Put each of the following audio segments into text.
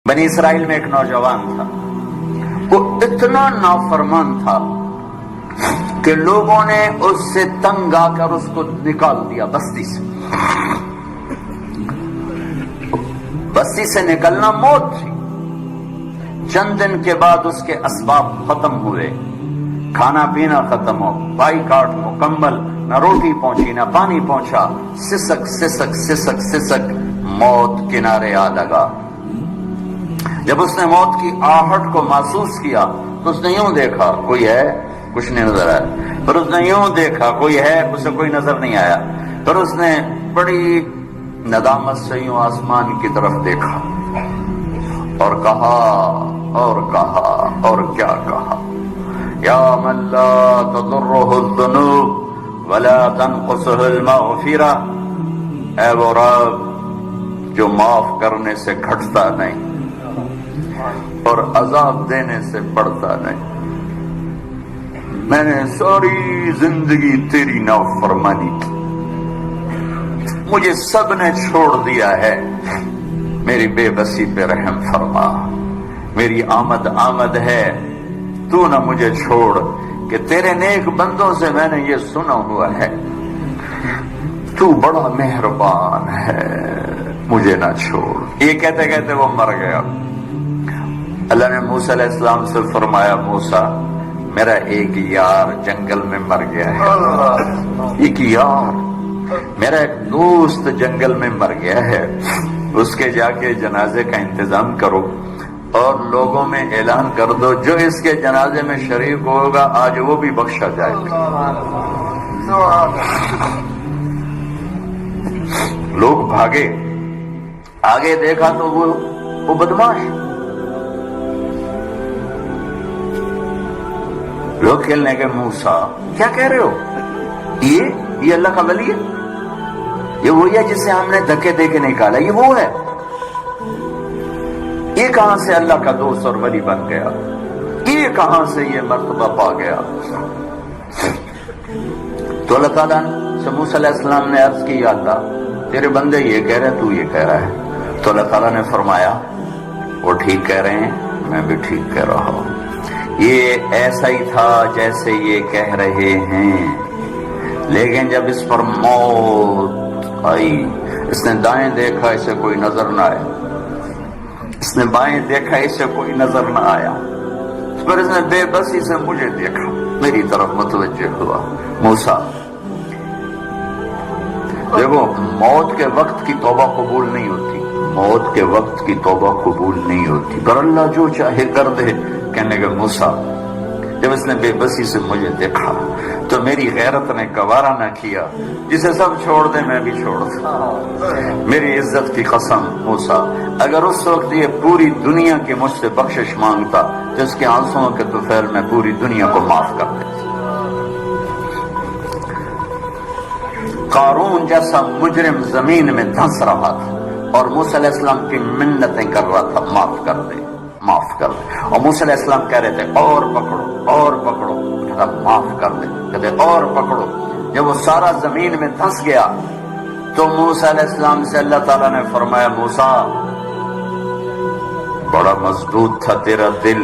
بنی اسرائیل میں ایک نوجوان تھا، وہ اتنا نافرمان تھا کہ لوگوں نے اس سے تنگ آ کر اس کو نکال دیا بستی سے۔ بستی سے نکلنا موت تھی۔ چند دن کے بعد اس کے اسباب ختم ہوئے، کھانا پینا ختم ہو، بائی کاٹ مکمل، نہ روٹی پہنچی نہ پانی پہنچا، سسک سسک سسک سسک موت کنارے آ لگا۔ جب اس نے موت کی آہٹ کو محسوس کیا تو اس نے یوں دیکھا کوئی ہے، کچھ نہیں نظر آیا، پھر اس نے یوں دیکھا کوئی ہے، اسے کوئی نظر نہیں آیا، پھر اس نے بڑی ندامت سے یوں آسمان کی طرف دیکھا اور کہا اور کیا کہا، یا من لا تضرہ الذنوب ولا تنقصہ المغفرہ، اے وہ رب جو معاف کرنے سے گھٹتا نہیں اور عذاب دینے سے بڑھتا نہیں۔ میں نے ساری زندگی تیری نافرمانی کی، مجھے سب نے چھوڑ دیا ہے، میری بے بسی پہ رحم فرما، میری آمد ہے، تو نہ مجھے چھوڑ کہ تیرے نیک بندوں سے میں نے یہ سنا ہوا ہے تو بڑا مہربان ہے، مجھے نہ چھوڑ۔ یہ کہتے کہتے وہ مر گیا۔ اللہ نے موسیٰ علیہ السلام سے فرمایا، موسیٰ میرا ایک یار جنگل میں مر گیا ہے، ایک یار میرا ایک دوست جنگل میں مر گیا ہے، اس کے جا کے جنازے کا انتظام کرو اور لوگوں میں اعلان کر دو جو اس کے جنازے میں شریک ہوگا آج وہ بھی بخشا جائے گا۔ لوگ بھاگے، آگے دیکھا تو وہ بدماش، لوگ کھیلنے کے، موسیٰ کیا کہہ رہے ہو، یہ اللہ کا ولی ہے، یہ وہی ہے جسے ہم نے دھکے دے کے نکالا، یہ وہ ہے، یہ کہاں سے اللہ کا دوست اور ولی بن گیا، یہ کہاں سے یہ مرتبہ پا گیا۔ تو اللہ تعالیٰ سے موسیٰ علیہ السلام نے عرض کی، یا اللہ تیرے بندے یہ کہہ رہے تو یہ کہہ رہا ہے۔ تو اللہ تعالیٰ نے فرمایا وہ ٹھیک کہہ رہے ہیں، میں بھی ٹھیک کہہ رہا ہوں، یہ ایسا ہی تھا جیسے یہ کہہ رہے ہیں، لیکن جب اس پر موت آئی، اس نے دائیں دیکھا اسے کوئی نظر نہ آیا، اس نے بائیں دیکھا اسے کوئی نظر نہ آیا، اس پر اس نے بے بسی سے مجھے دیکھا، میری طرف متوجہ ہوا۔ موسیٰ دیکھو، موت کے وقت کی توبہ قبول نہیں ہوتی، موت کے وقت کی توبہ قبول نہیں ہوتی، پر اللہ جو چاہے کر دے۔ کہنے کے موسیٰ جب اس نے بے بسی سے مجھے دیکھا تو میری غیرت نے گوارا نہ کیا، جسے سب چھوڑ دے میں بھی چھوڑ دوں، میری عزت کی قسم موسیٰ اگر اس وقت یہ پوری دنیا کی مجھ سے بخشش مانگتا تو اس کے آنسوؤں کے طفیل میں پوری دنیا کو معاف کر دیتا۔ قارون جیسا مجرم زمین میں دھنس رہا تھا اور موسیٰ علیہ السلام کی منتیں کر رہا تھا، معاف کر دے معاف کر دے، اور موسیٰ علیہ السلام کہہ رہے تھے اور پکڑو، کہتا معاف کر دے، کہتے اور پکڑو۔ جب وہ سارا زمین میں دھنس گیا تو موسیٰ علیہ السلام سے اللہ تعالیٰ نے فرمایا، موسیٰ بڑا مضبوط تھا تیرا دل،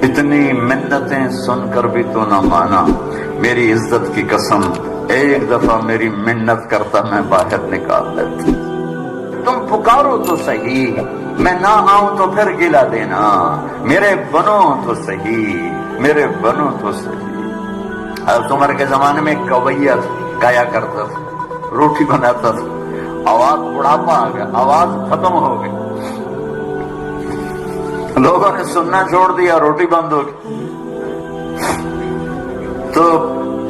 اتنی منتیں سن کر بھی تو نہ مانا، میری عزت کی قسم ایک دفعہ میری منت کرتا میں باہر نکال دیتا، تم پکارو تو صحیح، میں نہ آؤں تو پھر گلا دینا، میرے بنو تو صحیح، میرے بنو تو صحیح۔ حضرت عمر کے زمانے میں کویہ گایا کرتا تھا، روٹی بناتا تھا، آواز بڑھاپا آ گیا، آواز ختم ہو گئی، لوگوں نے سننا چھوڑ دیا، روٹی بند ہو گئی، تو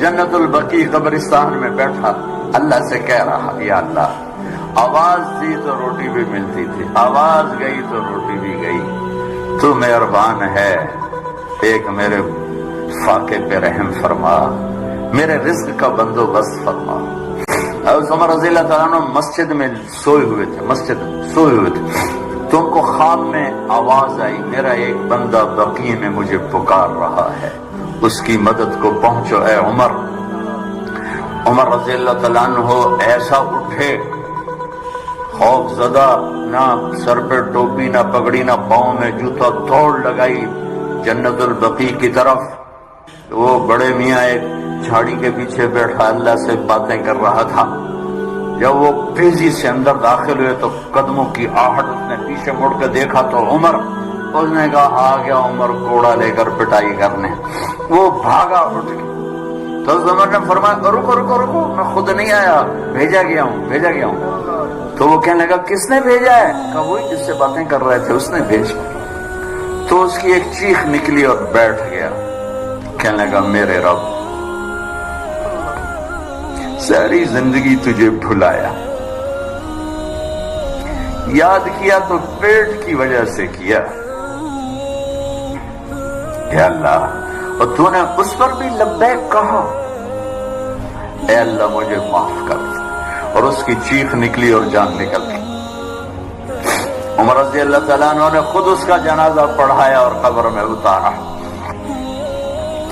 جنت البقیع قبرستان میں بیٹھا اللہ سے کہہ رہا، یا اللہ آواز دی تو روٹی بھی ملتی تھی، آواز گئی تو روٹی بھی گئی، تو مہربان ہے، ایک میرے فاقے پہ رحم فرما، میرے رزق کا بندوبست فرما۔ حضرت عمر رضی اللہ تعالیٰ عنہ مسجد میں سوئے ہوئے تھے، تو ان کو خواب میں آواز آئی، میرا ایک بندہ بقیع میں مجھے پکار رہا ہے، اس کی مدد کو پہنچو اے عمر۔ عمر رضی اللہ تعالیٰ عنہ ایسا اٹھے، خوف زدہ، نہ سر پہ ٹوپی، نہ پگڑی، نہ پاؤں میں جوتا، دوڑ لگائی جنت البقیع کی طرف۔ وہ بڑے میاں ایک جھاڑی کے پیچھے بیٹھا اللہ سے باتیں کر رہا تھا۔ جب وہ تیزی سے اندر داخل ہوئے تو قدموں کی آہٹ، اس نے پیچھے مڑ کے دیکھا تو عمر، اس نے کہا آ گیا عمر کوڑا لے کر پٹائی کرنے۔ وہ بھاگا اٹھ کے، تو عمر نے فرمایا رکو رکو رکو، میں خود نہیں آیا، بھیجا گیا ہوں۔ تو وہ کہنے لگا کس نے بھیجا ہے؟ کہا وہی جس سے باتیں کر رہے تھے اس نے بھیجا۔ تو اس کی ایک چیخ نکلی اور بیٹھ گیا، کہنے لگا میرے رب، ساری زندگی تجھے بھلایا، یاد کیا تو پیٹ کی وجہ سے کیا، اے اللہ، اور تو نے اس پر بھی لبیک کہا، اے اللہ مجھے معاف کر دے۔ اور اس کی چیخ نکلی اور جان نکل گئی۔ عمر رضی اللہ تعالیٰ عنہ نے خود اس کا جنازہ پڑھایا اور قبر میں اتارا۔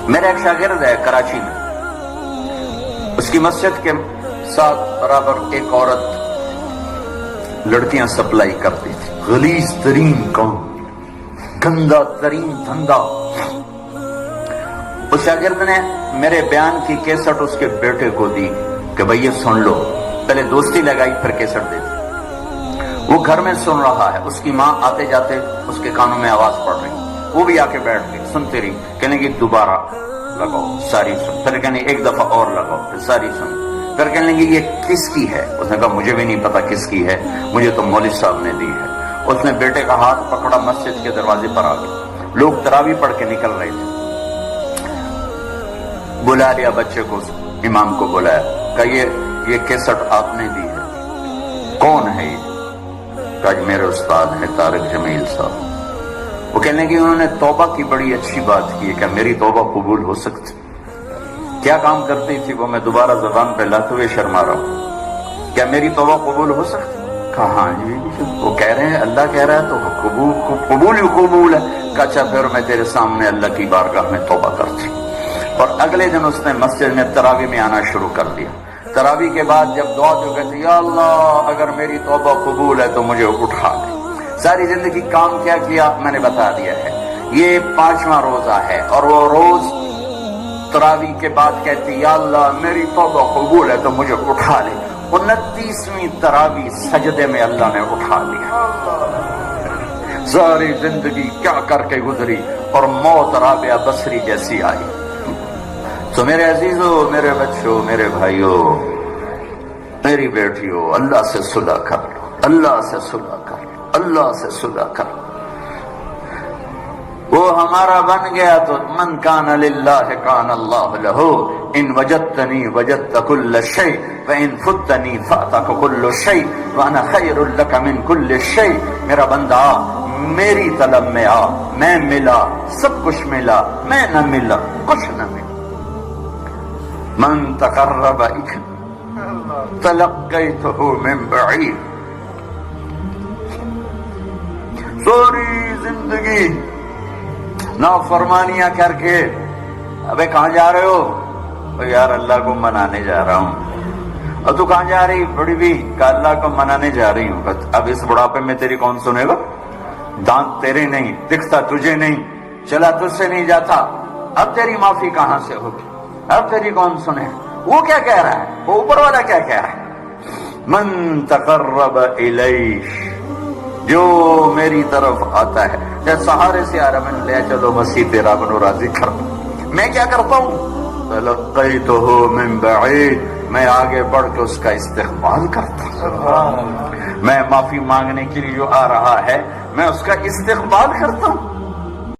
میرا ایک شاگرد ہے کراچی میں، اس کی مسجد کے ساتھ برابر ایک عورت لڑکیاں سپلائی کرتی تھی، غلیظ ترین کام، گندا ترین دھندا۔ اس شاگرد نے میرے بیان کی کیسٹ اس کے بیٹے کو دی کہ بھئی یہ سن لو، پہلے دوستی لگائی پھر کیسٹ دے دی۔ وہ گھر میں سن رہا ہے، اس کی ماں آتے جاتے اس کے کانوں میں آواز پڑ رہی، وہ بھی آ کے بیٹھ گئی، سنتی رہی، کہنے کی دوبارہ لگاؤ، ساری سن، پھر کہنے ایک دفعہ اور لگاؤ، پھر ساری سن، پھر کہنے لگی یہ کس کی ہے؟ اس نے کہا مجھے بھی نہیں پتا کس کی ہے، مجھے تو مولوی صاحب نے دی ہے۔ اس نے بیٹے کا ہاتھ پکڑا، مسجد کے دروازے پر آ گئے، لوگ تراویح پڑھ کے نکل رہے تھے، بلا لیا بچے کو، امام کو بلایا، کہا یہ کیسٹ آپ نے دی ہے، کون ہے یہ؟ کہا میرے استاد ہیں طارق جمیل صاحب۔ وہ کہنے کہ انہوں نے توبہ کی بڑی اچھی بات کی ہے، کیا میری توبہ قبول ہو سکتی؟ کیا کام کرتی تھی وہ؟ میں دوبارہ زبان پہ لاتے ہوئے شرما رہا ہوں، کیا میری توبہ قبول ہو سکتی؟ کہا ہاں جی، وہ کہہ رہے ہیں اللہ کہہ رہا ہے تو قبول ہی قبول ہے۔ کہا اچھا پھر میں تیرے سامنے اللہ کی بارگاہ میں توبہ کرتی۔ اور اگلے دن اس نے مسجد میں تراویح میں آنا شروع کر دیا۔ تراویح کے بعد جب دعا تو کہتے یا اللہ اگر میری توبہ قبول ہے تو مجھے اٹھا دے۔ ساری زندگی کام کیا کیا میں نے بتا دیا ہے۔ یہ 5واں روزہ ہے اور وہ روز تراویح کے بعد کہتی یا اللہ میری توبہ قبول ہے تو مجھے اٹھا لے۔ 29ویں تراویح سجدے میں اللہ نے اٹھا لیا۔ ساری زندگی کیا کر کے گزری اور موت رابعہ بصری جیسی آئی۔ تو میرے عزیزوں، میرے بچوں، میرے بھائیوں، میری بیٹیوں، اللہ سے صلح کر لو، اللہ سے صلح کر لو، اللہ سے صلح کر لو۔ وہ ہمارا بن گیا تو من کان للہ کان اللہ لہ، ان وجدتنی وجدت کل شیء وان فتنی فاتک کل شیء وانا خیر لک من کل شیء۔ میرا بندہ میری طلب میں آ، میں ملا، سب کچھ ملا، میں نہ ملا کچھ نہ ملا۔ من تقرب تلقیتہ من بعید۔ ساری زندگی نافرمانیاں کر کے ابے کہاں جا رہے ہو؟ یار اللہ کو منانے جا رہا ہوں۔ اور تو کہاں جا رہی؟ بڑی بھی کہ اللہ کو منانے جا رہی ہوں۔ اب اس بڑھاپے میں تیری کون سنے گا؟ دانت تیرے نہیں، دکھتا تجھے نہیں، چلا تجھ سے نہیں جاتا، اب تیری معافی کہاں سے ہوگی؟ اب تیری کون سنے؟ وہ کیا کہہ رہا ہے؟ وہ اوپر والا کیا کہہ رہا ہے؟ من تقرب الیہ، جو میری طرف آتا ہے، جب سہارے سے آ رہا میں لے چلو مسیح تیرا بنو راضی کر، میں کیا کرتا ہوں؟ تلقیتہ من بعید، میں آگے بڑھ کے اس کا استقبال کرتا ہوں۔ میں معافی مانگنے کے لیے جو آ رہا ہے میں اس کا استقبال کرتا ہوں۔